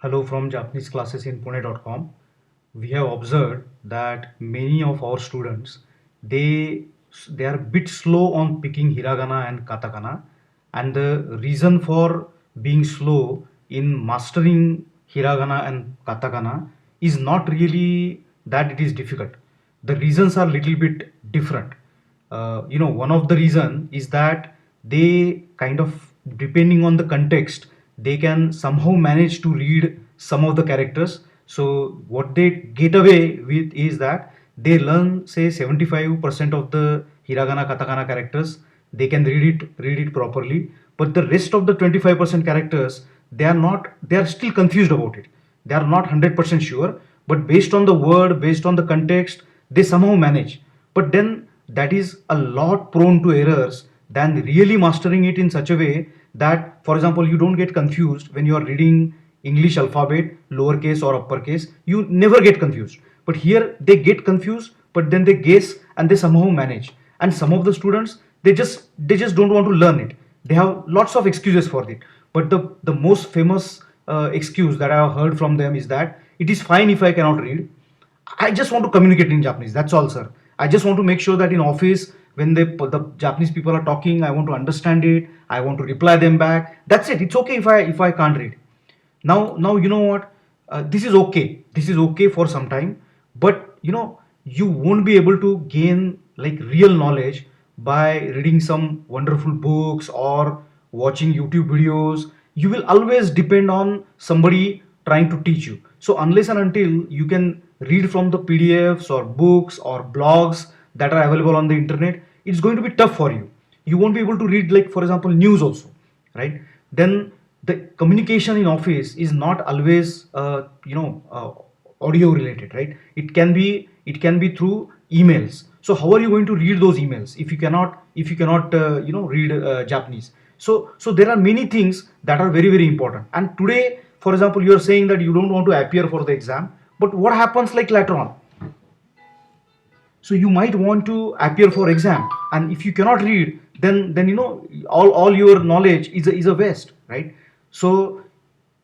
Hello from Japanese classes in Pune.com. We have observed that many of our students they they are a bit slow on picking hiragana and katakana, and the reason for being slow in mastering hiragana and katakana is not really that it is difficult. The reasons are little bit different. One of the reason is that they kind of, depending on the context, they can somehow manage to read some of the characters. So what they get away with is that they learn, say, 75% of the hiragana katakana characters. They can read it properly, but the rest of the 25% characters, they are still confused about it. They are not 100% sure, but based on the word, based on the context, they somehow manage. But then that is a lot prone to errors than really mastering it in such a way that, for example, you don't get confused when you are reading English alphabet, lowercase or uppercase. You never get confused. But here they get confused, but then they guess and they somehow manage. And some of the students, they just don't want to learn it. They have lots of excuses for it. But the most famous excuse that I have heard from them is that it is fine if I cannot read. I just want to communicate in Japanese. That's all, sir. I just want to make sure that in office, when the Japanese people are talking, I want to understand it. I want to reply them back. That's it. It's okay if I can't read. Now you know what? This is okay. This is okay for some time, but you won't be able to gain like real knowledge by reading some wonderful books or watching YouTube videos. You will always depend on somebody trying to teach you. So unless and until you can read from the PDFs or books or blogs that are available on the internet, it's going to be tough for you. You won't be able to read, like, for example, news also, right? Then the communication in office is not always audio related, right? It can be through emails. So how are you going to read those emails if you cannot read Japanese? So there are many things that are very very important. And today, for example, you are saying that you don't want to appear for the exam, but what happens like later on? So you might want to appear for exam, and if you cannot read, then all your knowledge is a waste, right? So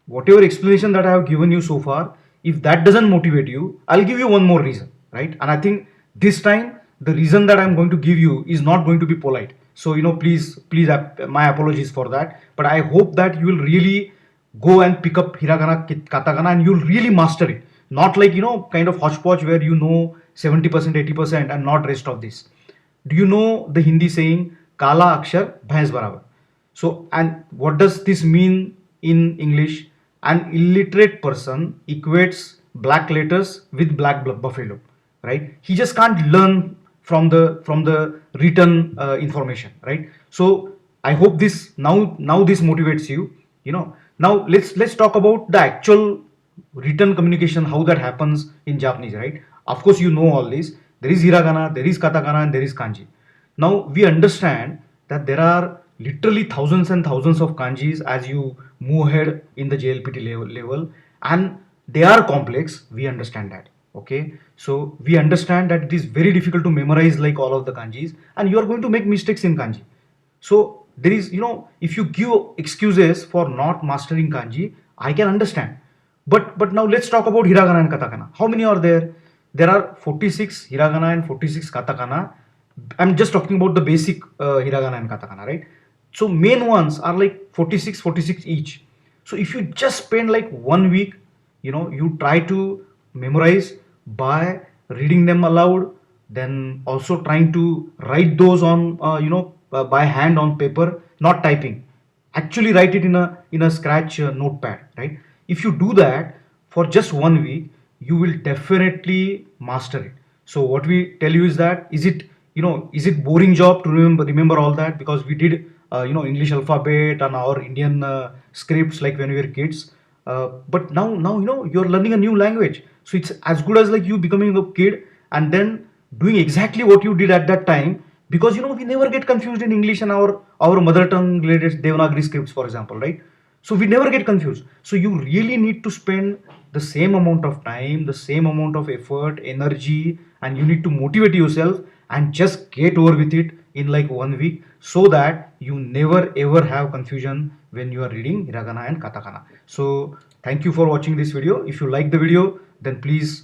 whatever explanation that I have given you so far, if that doesn't motivate you, I'll give you one more reason, right? And I think this time the reason that I'm going to give you is not going to be polite. So please, my apologies for that. But I hope that you will really go and pick up hiragana, katakana, and you'll really master it. Not like kind of hodgepodge where 70%, 80%, and not rest of this. Do you know the Hindi saying "Kala akshar bhais barabar"? So, and what does this mean in English? An illiterate person equates black letters with black buffalo, right? He just can't learn from the written information, right? So I hope this now this motivates you. Now let's talk about the actual written communication, how that happens in Japanese, right? Of course, you know all this. There is hiragana, there is katakana, and there is kanji. Now we understand that there are literally thousands and thousands of kanjis as you move ahead in the JLPT level, and they are complex. We understand that. Okay, so we understand that it is very difficult to memorize like all of the kanjis, and you are going to make mistakes in kanji. So there is, if you give excuses for not mastering kanji, I can understand. But now let's talk about hiragana and katakana. How many are there? There are 46 hiragana and 46 katakana. I'm just talking about the basic hiragana and katakana, right? So main ones are like 46, 46 each. So if you just spend like 1 week, you try to memorize by reading them aloud, then also trying to write those on, by hand on paper, not typing. Actually write it in a scratch notepad, right? If you do that for just 1 week, you will definitely master it. So what we tell you is that, is it boring job to remember all that? Because we did English alphabet and our Indian scripts like when we were kids. But now you're learning a new language, so it's as good as like you becoming a kid and then doing exactly what you did at that time. Because we never get confused in English and our mother tongue related Devanagari scripts, for example, right? So we never get confused. So you really need to spend the same amount of time, the same amount of effort, energy, and you need to motivate yourself and just get over with it in like 1 week. so that you never ever have confusion when you are reading hiragana and katakana. So thank you for watching this video. If you like the video, then please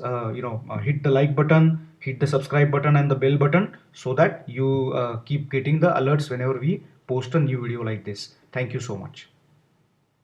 hit the like button, hit the subscribe button and the bell button, so that you keep getting the alerts whenever we post a new video like this. Thank you so much.